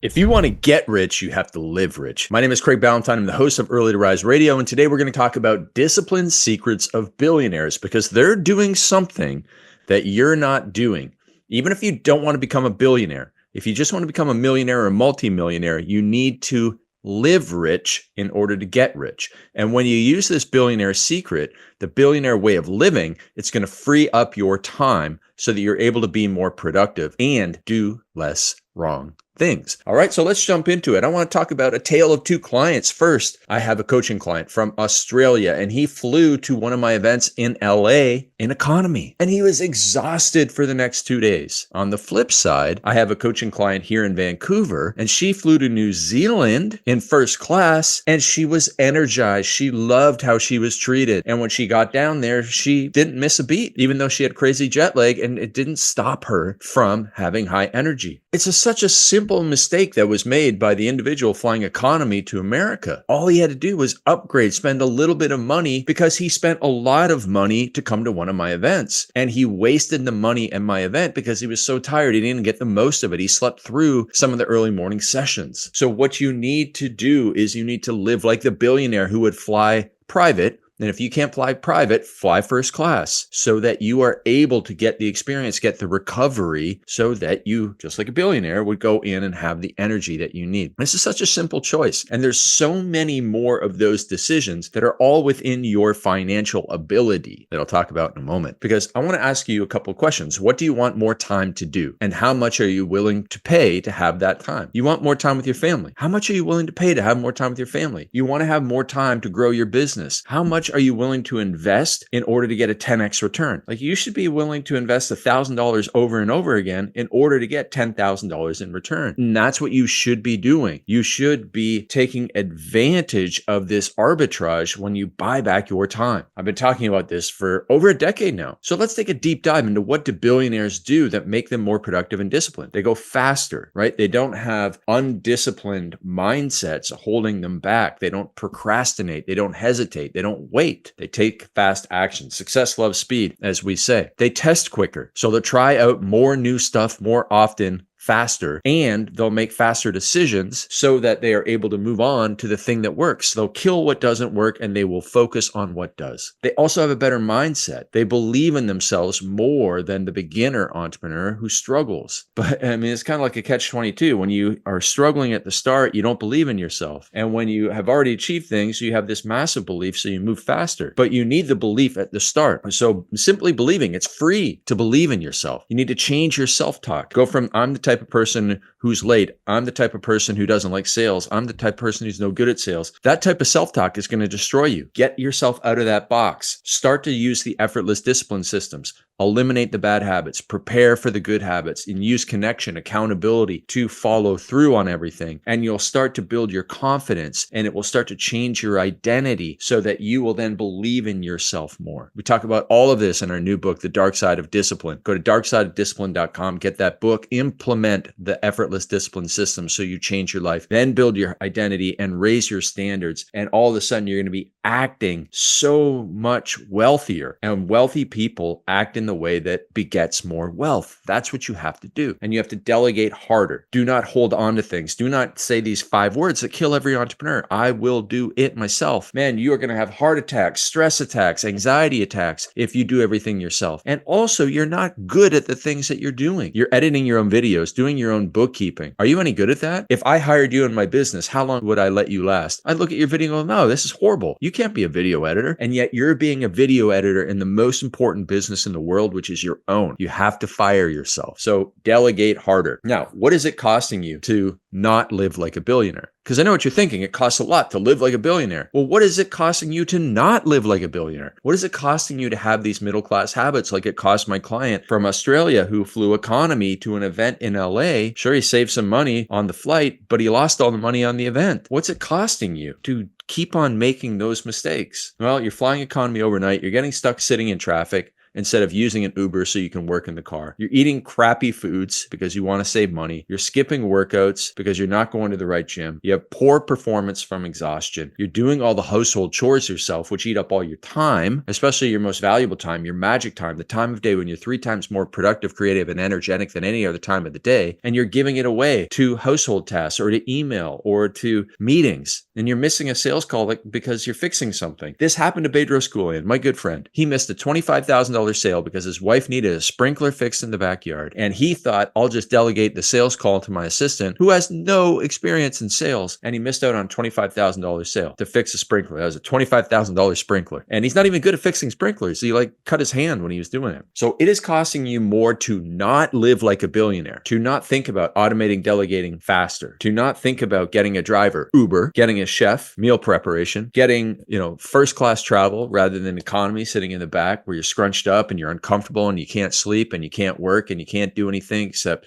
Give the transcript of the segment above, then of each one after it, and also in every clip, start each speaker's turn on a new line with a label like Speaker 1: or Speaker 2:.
Speaker 1: If you want to get rich, you have to live rich. My name is Craig Ballantyne. I'm the host of Early to Rise Radio, and today we're going to talk about discipline secrets of billionaires because they're doing something that you're not doing. Even if you don't want to become a billionaire, if you just want to become a millionaire or a multimillionaire, you need to live rich in order to get rich. And when you use this billionaire secret, the billionaire way of living, it's going to free up your time so that you're able to be more productive and do less wrong things. All right, so let's jump into it. I want to talk about a tale of two clients. First, I have a coaching client from Australia, and he flew to one of my events in LA in economy, and he was exhausted for the next 2 days. On the flip side, I have a coaching client here in Vancouver, and she flew to New Zealand in first class, and she was energized. She loved how she was treated. And when she got down there, she didn't miss a beat, even though she had crazy jet lag, and it didn't stop her from having high energy. It's such a simple mistake that was made by the individual flying economy to America. All he had to do was upgrade, spend a little bit of money because he spent a lot of money to come to one of my events. And he wasted the money at my event because he was so tired. He didn't get the most of it. He slept through some of the early morning sessions. So what you need to do is you need to live like the billionaire who would fly private. And if you can't fly private, fly first class so that you are able to get the experience, get the recovery so that you, just like a billionaire, would go in and have the energy that you need. This is such a simple choice. And there's so many more of those decisions that are all within your financial ability that I'll talk about in a moment. Because I want to ask you a couple of questions. What do you want more time to do? And how much are you willing to pay to have that time? You want more time with your family. How much are you willing to pay to have more time with your family? You want to have more time to grow your business. How much are you willing to invest in order to get a 10x return? Like, you should be willing to invest $1,000 over and over again in order to get $10,000 in return. And that's what you should be doing. You should be taking advantage of this arbitrage when you buy back your time. I've been talking about this for over a decade now. So let's take a deep dive into what do billionaires do that make them more productive and disciplined. They go faster, right? They don't have undisciplined mindsets holding them back. They don't procrastinate. They don't hesitate. They don't wait. They take fast action. Success loves speed, as we say. They test quicker. So they'll try out more new stuff more often, faster, and they'll make faster decisions so that they are able to move on to the thing that works. They'll kill what doesn't work and they will focus on what does. They also have a better mindset. They believe in themselves more than the beginner entrepreneur who struggles. But I mean, it's kind of like a catch-22. When you are struggling at the start, you don't believe in yourself. And when you have already achieved things, you have this massive belief, so you move faster. But you need the belief at the start. So simply believing, it's free to believe in yourself. You need to change your self-talk. Go from, I'm the type of person who's late. I'm the type of person who doesn't like sales. I'm the type of person who's no good at sales. That type of self-talk is going to destroy you. Get yourself out of that box. Start to use the effortless discipline systems. Eliminate the bad habits, prepare for the good habits, and use connection, accountability to follow through on everything. And you'll start to build your confidence, and it will start to change your identity so that you will then believe in yourself more. We talk about all of this in our new book, The Dark Side of Discipline. Go to darksideofdiscipline.com, get that book, implement the effortless discipline system so you change your life, then build your identity and raise your standards. And all of a sudden, you're going to be acting so much wealthier. And wealthy people act in the way that begets more wealth. That's what you have to do. And you have to delegate harder. Do not hold on to things. Do not say these 5 words that kill every entrepreneur. I will do it myself. Man, you are going to have heart attacks, stress attacks, anxiety attacks if you do everything yourself. And also, you're not good at the things that you're doing. You're editing your own videos, doing your own bookkeeping. Are you any good at that? If I hired you in my business, how long would I let you last? I'd look at your video and go, no, this is horrible. You can't be a video editor. And yet you're being a video editor in the most important business in the world, which is your own. You have to fire yourself. So delegate harder. Now, what is it costing you to not live like a billionaire? Because I know what you're thinking. It costs a lot to live like a billionaire. Well, what is it costing you to not live like a billionaire? What is it costing you to have these middle-class habits like it cost my client from Australia who flew economy to an event in LA? Sure, he saved some money on the flight, but he lost all the money on the event. What's it costing you to keep on making those mistakes? Well, you're flying economy overnight. You're getting stuck sitting in traffic. instead of using an Uber so you can work in the car. You're eating crappy foods because you want to save money. You're skipping workouts because you're not going to the right gym. You have poor performance from exhaustion. You're doing all the household chores yourself, which eat up all your time, especially your most valuable time, your magic time, the time of day when you're 3 times more productive, creative, and energetic than any other time of the day. And you're giving it away to household tasks or to email or to meetings. And you're missing a sales call because you're fixing something. This happened to Bedros Keuilian, my good friend. He missed a $25,000 sale because his wife needed a sprinkler fixed in the backyard. And he thought, I'll just delegate the sales call to my assistant who has no experience in sales. And he missed out on a $25,000 sale to fix a sprinkler. That was a $25,000 sprinkler. And he's not even good at fixing sprinklers. He cut his hand when he was doing it. So it is costing you more to not live like a billionaire, to not think about automating, delegating faster, to not think about getting a driver, Uber, getting a chef, meal preparation, getting, first class travel rather than economy, sitting in the back where you're scrunched up and you're uncomfortable and you can't sleep and you can't work and you can't do anything except,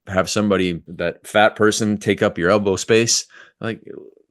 Speaker 1: have somebody, that fat person, take up your elbow space.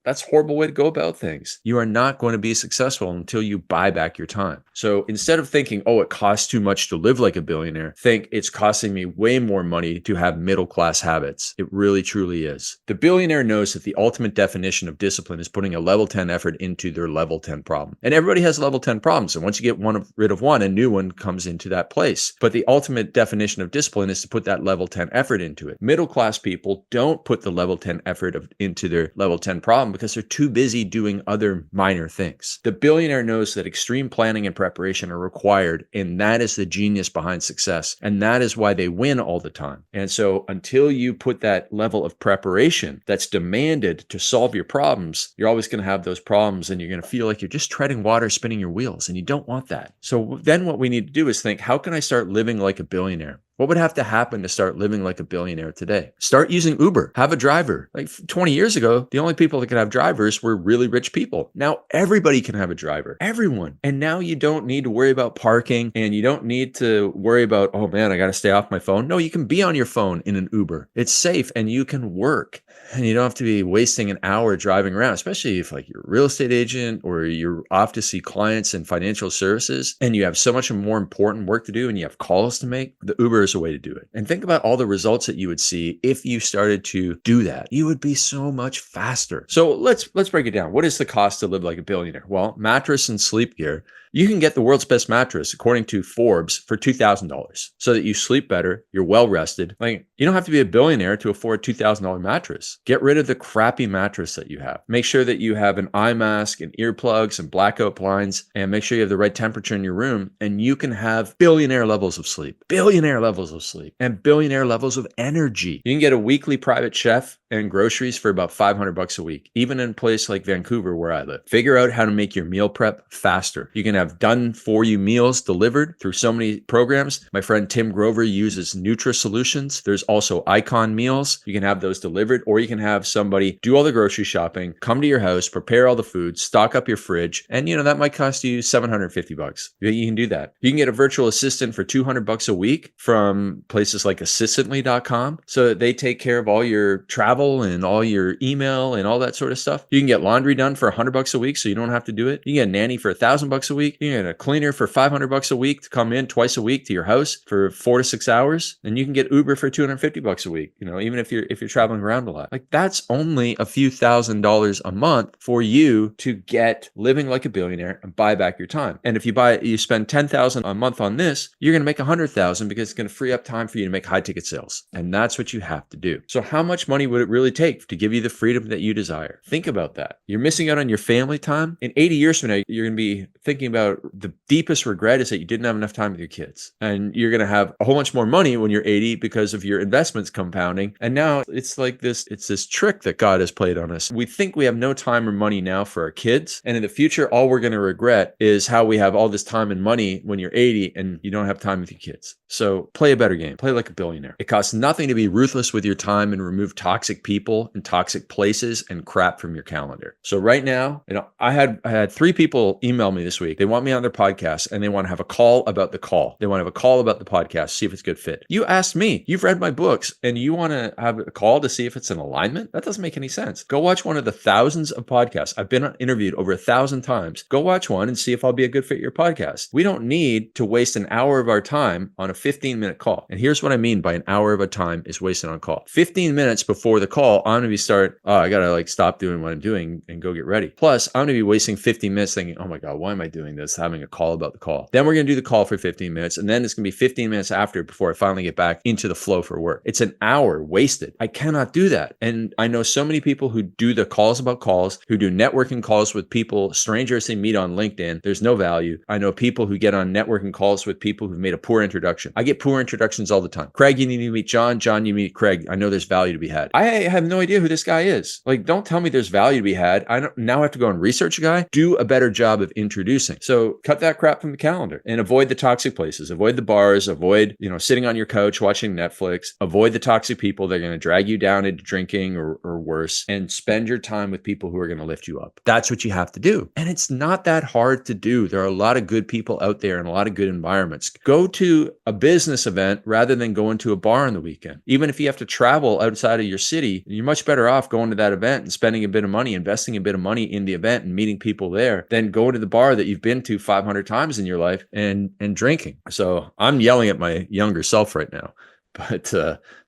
Speaker 1: That's a horrible way to go about things. You are not going to be successful until you buy back your time. So instead of thinking, it costs too much to live like a billionaire, think it's costing me way more money to have middle-class habits. It really, truly is. The billionaire knows that the ultimate definition of discipline is putting a level 10 effort into their level 10 problem. And everybody has level 10 problems. And once you get rid of one, a new one comes into that place. But the ultimate definition of discipline is to put that level 10 effort into it. Middle-class people don't put the level 10 effort into their level 10 problem because they're too busy doing other minor things. The billionaire knows that extreme planning and preparation are required, and that is the genius behind success. And that is why they win all the time. And so until you put that level of preparation that's demanded to solve your problems, you're always going to have those problems and you're going to feel like you're just treading water, spinning your wheels, and you don't want that. So then what we need to do is think, how can I start living like a billionaire? What would have to happen to start living like a billionaire today? Start using Uber. Have a driver. 20 years ago, the only people that could have drivers were really rich people. Now everybody can have a driver. Everyone. And now you don't need to worry about parking and you don't need to worry about, oh man, I got to stay off my phone. No, you can be on your phone in an Uber. It's safe and you can work. And you don't have to be wasting an hour driving around, especially if you're a real estate agent or you're off to see clients in financial services and you have so much more important work to do and you have calls to make. The Uber is a way to do it. And think about all the results that you would see if you started to do that. You would be so much faster. So let's break it down. What is the cost to live like a billionaire? Well, mattress and sleep gear. You can get the world's best mattress, according to Forbes, for $2,000 so that you sleep better, you're well rested. You don't have to be a billionaire to afford a $2,000 mattress. Get rid of the crappy mattress that you have. Make sure that you have an eye mask and earplugs and blackout blinds, and make sure you have the right temperature in your room, and you can have billionaire levels of sleep, and billionaire levels of energy. You can get a weekly private chef and groceries for about $500 a week, even in a place like Vancouver where I live. Figure out how to make your meal prep faster. You can have done for you meals delivered through so many programs. My friend Tim Grover uses Nutri-Solutions. There's also Icon Meals. You can have those delivered, or you can have somebody do all the grocery shopping, come to your house, prepare all the food, stock up your fridge, and that might cost you $750. You can do that. You can get a virtual assistant for $200 a week from places like assistantly.com so that they take care of all your travel and all your email and all that sort of stuff. You can get laundry done for $100 a week so you don't have to do it. You can get a nanny for $1,000 a week. You can get a cleaner for $500 a week to come in twice a week to your house for 4 to 6 hours. And you can get Uber for $250 a week, even if you're traveling around a lot. That's only a few $1,000s a month for you to get living like a billionaire and buy back your time. And if you spend $10,000 a month on this, you're going to make $100,000 because it's going to free up time for you to make high ticket sales. And that's what you have to do. So how much money would it really take to give you the freedom that you desire? Think about that. You're missing out on your family time. In 80 years from now, you're going to be thinking about the deepest regret is that you didn't have enough time with your kids. And you're going to have a whole bunch more money when you're 80 because of your investments compounding. And now it's this trick that God has played on us. We think we have no time or money now for our kids. And in the future, all we're going to regret is how we have all this time and money when you're 80 and you don't have time with your kids. So play a better game. Play like a billionaire. It costs nothing to be ruthless with your time and remove toxic people and toxic places and crap from your calendar. So right now, I had 3 people email me this week. They want me on their podcast and they want to have a call about the call. They want to have a call about the podcast, see if it's a good fit. You asked me, you've read my books, and you want to have a call to see if it's an alignment? That doesn't make any sense. Go watch one of the thousands of podcasts. I've been interviewed over 1,000 times. Go watch one and see if I'll be a good fit for your podcast. We don't need to waste an hour of our time on a 15-minute call. And here's what I mean by an hour of a time is wasted on call. 15 minutes before the call, I'm going to I got to stop doing what I'm doing and go get ready. Plus, I'm going to be wasting 15 minutes thinking, oh my God, why am I doing this? Having a call about the call. Then we're going to do the call for 15 minutes. And then it's going to be 15 minutes after before I finally get back into the flow for work. It's an hour wasted. I cannot do that. And I know so many people who do the calls about calls, who do networking calls with people, strangers they meet on LinkedIn. There's no value. I know people who get on networking calls with people who've made a poor introduction. I get poor introductions all the time. Craig, you need to meet John. John, you meet Craig. I know there's value to be had. I have no idea who this guy is. Don't tell me there's value to be had. I don't now have to go and research a guy. Do a better job of introducing. So cut that crap from the calendar and avoid the toxic places. Avoid the bars. Avoid, sitting on your couch watching Netflix. Avoid the toxic people. They're going to drag you down into drinking or worse, and spend your time with people who are going to lift you up. That's what you have to do. And it's not that hard to do. There are a lot of good people out there and a lot of good environments. Go to a business event rather than going to a bar on the weekend. Even if you have to travel outside of your city, you're much better off going to that event and spending a bit of money, investing a bit of money in the event and meeting people there than going to the bar that you've been to 500 times in your life and drinking. So I'm yelling at my younger self right now. But,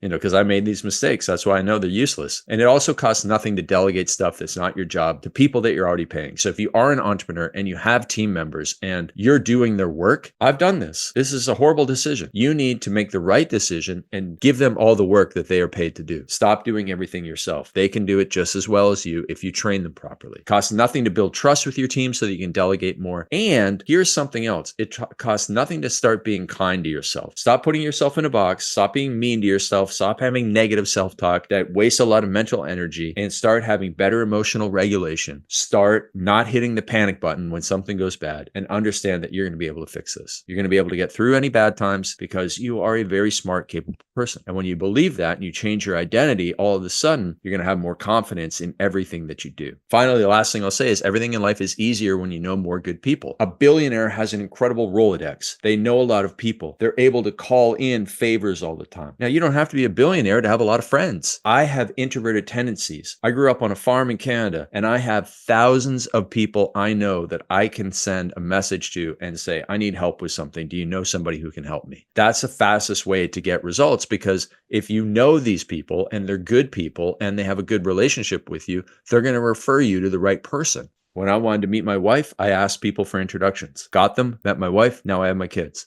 Speaker 1: because I made these mistakes. That's why I know they're useless. And it also costs nothing to delegate stuff that's not your job to people that you're already paying. So if you are an entrepreneur and you have team members and you're doing their work, I've done this. This is a horrible decision. You need to make the right decision and give them all the work that they are paid to do. Stop doing everything yourself. They can do it just as well as you if you train them properly. It costs nothing to build trust with your team so that you can delegate more. And here's something else. It costs nothing to start being kind to yourself. Stop putting yourself in a box. Stop being mean to yourself, stop having negative self-talk that wastes a lot of mental energy, and start having better emotional regulation. Start not hitting the panic button when something goes bad, and understand that you're going to be able to fix this. You're going to be able to get through any bad times because you are a very smart, capable person. And when you believe that and you change your identity, all of a sudden, you're going to have more confidence in everything that you do. Finally, the last thing I'll say is everything in life is easier when you know more good people. A billionaire has an incredible Rolodex. They know a lot of people. They're able to call in favors all the time. Now, you don't have to be a billionaire to have a lot of friends. I have introverted tendencies. I grew up on a farm in Canada, and I have thousands of people I know that I can send a message to and say, I need help with something. Do you know somebody who can help me? That's the fastest way to get results, because if you know these people and they're good people and they have a good relationship with you, they're going to refer you to the right person. When I wanted to meet my wife, I asked people for introductions. Got them, met my wife, now I have my kids.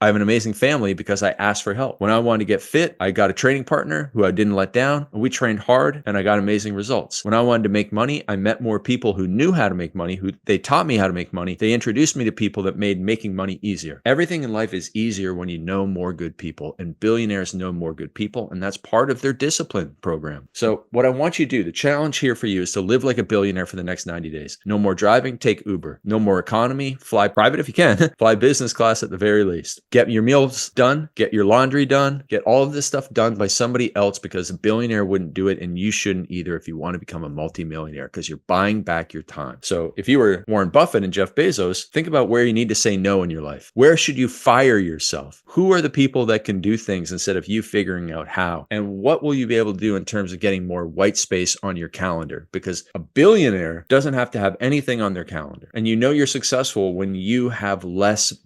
Speaker 1: I have an amazing family because I asked for help. When I wanted to get fit, I got a training partner who I didn't let down, and we trained hard and I got amazing results. When I wanted to make money, I met more people who knew how to make money, they taught me how to make money. They introduced me to people that made making money easier. Everything in life is easier when you know more good people, and billionaires know more good people, and that's part of their discipline program. So what I want you to do, the challenge here for you is to live like a billionaire for the next 90 days. No more driving, take Uber. No more economy, fly private if you can, fly business class at the very least. Get your meals done, get your laundry done, get all of this stuff done by somebody else, because a billionaire wouldn't do it, and you shouldn't either if you want to become a multimillionaire, because you're buying back your time. So if you were Warren Buffett and Jeff Bezos, think about where you need to say no in your life. Where should you fire yourself? Who are the people that can do things instead of you figuring out how? And what will you be able to do in terms of getting more white space on your calendar? Because a billionaire doesn't have to have anything on their calendar. And you know you're successful when you have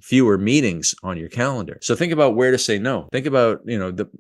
Speaker 1: fewer meetings on your calendar. So think about where to say no. Think about,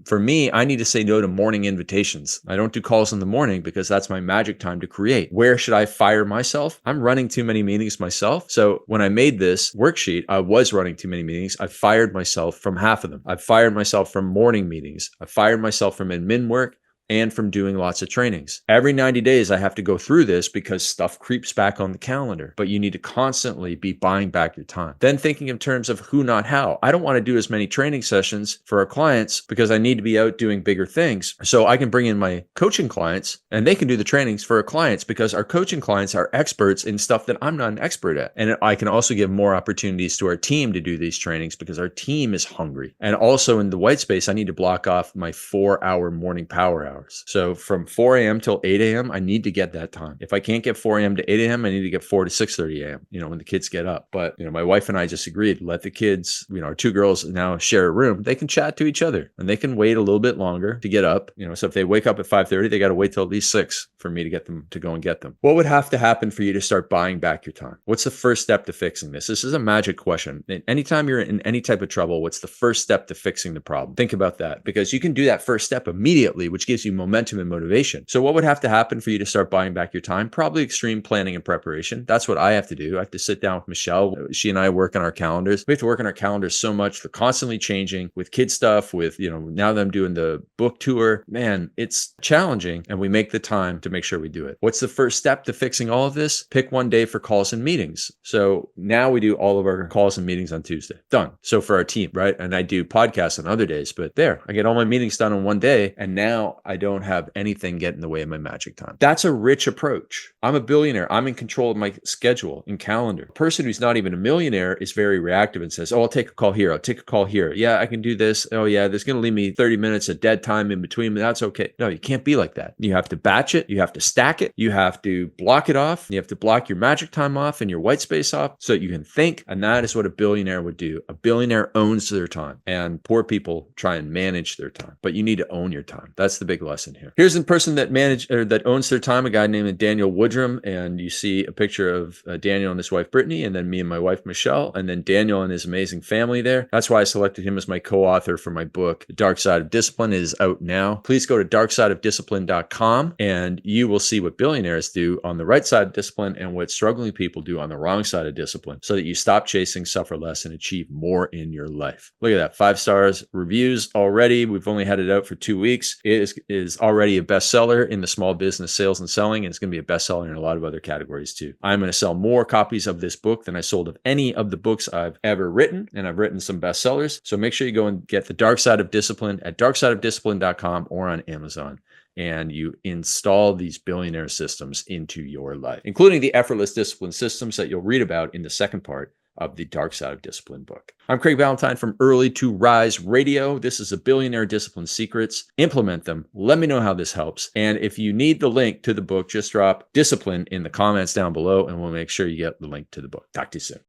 Speaker 1: for me, I need to say no to morning invitations. I don't do calls in the morning because that's my magic time to create. Where should I fire myself? I'm running too many meetings myself. So when I made this worksheet, I was running too many meetings. I fired myself from half of them. I fired myself from morning meetings. I fired myself from admin work. and from doing lots of trainings. Every 90 days, I have to go through this because stuff creeps back on the calendar, but you need to constantly be buying back your time. Then thinking in terms of who, not how. I don't want to do as many training sessions for our clients because I need to be out doing bigger things. So I can bring in my coaching clients and they can do the trainings for our clients because our coaching clients are experts in stuff that I'm not an expert at. And I can also give more opportunities to our team to do these trainings because our team is hungry. And also in the white space, I need to block off my 4-hour morning power hours. So from 4 a.m. till 8 a.m., I need to get that time. If I can't get 4 a.m. to 8 a.m., I need to get 4 to 6:30 a.m., when the kids get up. But, my wife and I just agreed, let the kids, our 2 girls now share a room. They can chat to each other and they can wait a little bit longer to get up. So if they wake up at 5:30, they got to wait till at least 6 for me to get them to go and get them. What would have to happen for you to start buying back your time? What's the first step to fixing this? This is a magic question. Anytime you're in any type of trouble, what's the first step to fixing the problem? Think about that because you can do that first step immediately, which gives you momentum and motivation. So what would have to happen for you to start buying back your time? Probably extreme planning and preparation. That's what I have to do. I have to sit down with Michelle. She and I work on our calendars. We have to work on our calendars so much. They're constantly changing with kid stuff, with, now that I'm doing the book tour, man, it's challenging. And we make the time to make sure we do it. What's the first step to fixing all of this? Pick one day for calls and meetings. So now we do all of our calls and meetings on Tuesday. Done. So for our team, right? And I do podcasts on other days, but there, I get all my meetings done in one day. And now I don't have anything get in the way of my magic time. That's a rich approach. I'm a billionaire. I'm in control of my schedule and calendar. A person who's not even a millionaire is very reactive and says, oh, I'll take a call here. I'll take a call here. Yeah, I can do this. Oh yeah, there's going to leave me 30 minutes of dead time in between. That's okay. No, you can't be like that. You have to batch it. You have to stack it. You have to block it off. You have to block your magic time off and your white space off so that you can think. And that is what a billionaire would do. A billionaire owns their time and poor people try and manage their time, but you need to own your time. That's the big lesson here. Here's a person that owns their time, a guy named Daniel Woodrum. And you see a picture of Daniel and his wife, Brittany, and then me and my wife, Michelle, and then Daniel and his amazing family there. That's why I selected him as my co-author for my book, The Dark Side of Discipline. It is out now. Please go to darksideofdiscipline.com and you will see what billionaires do on the right side of discipline and what struggling people do on the wrong side of discipline so that you stop chasing, suffer less, and achieve more in your life. Look at that. 5 stars reviews already. We've only had it out for 2 weeks. It is already a bestseller in the small business sales and selling, and it's going to be a bestseller in a lot of other categories too. I'm going to sell more copies of this book than I sold of any of the books I've ever written, and I've written some bestsellers. So make sure you go and get The Dark Side of Discipline at darksideofdiscipline.com or on Amazon. And you install these billionaire systems into your life, including the effortless discipline systems that you'll read about in the second part of the Dark Side of Discipline book. I'm Craig Ballantyne from Early to Rise Radio. This is a Billionaire Discipline Secrets. Implement them. Let me know how this helps. And if you need the link to the book, just drop discipline in the comments down below and we'll make sure you get the link to the book. Talk to you soon.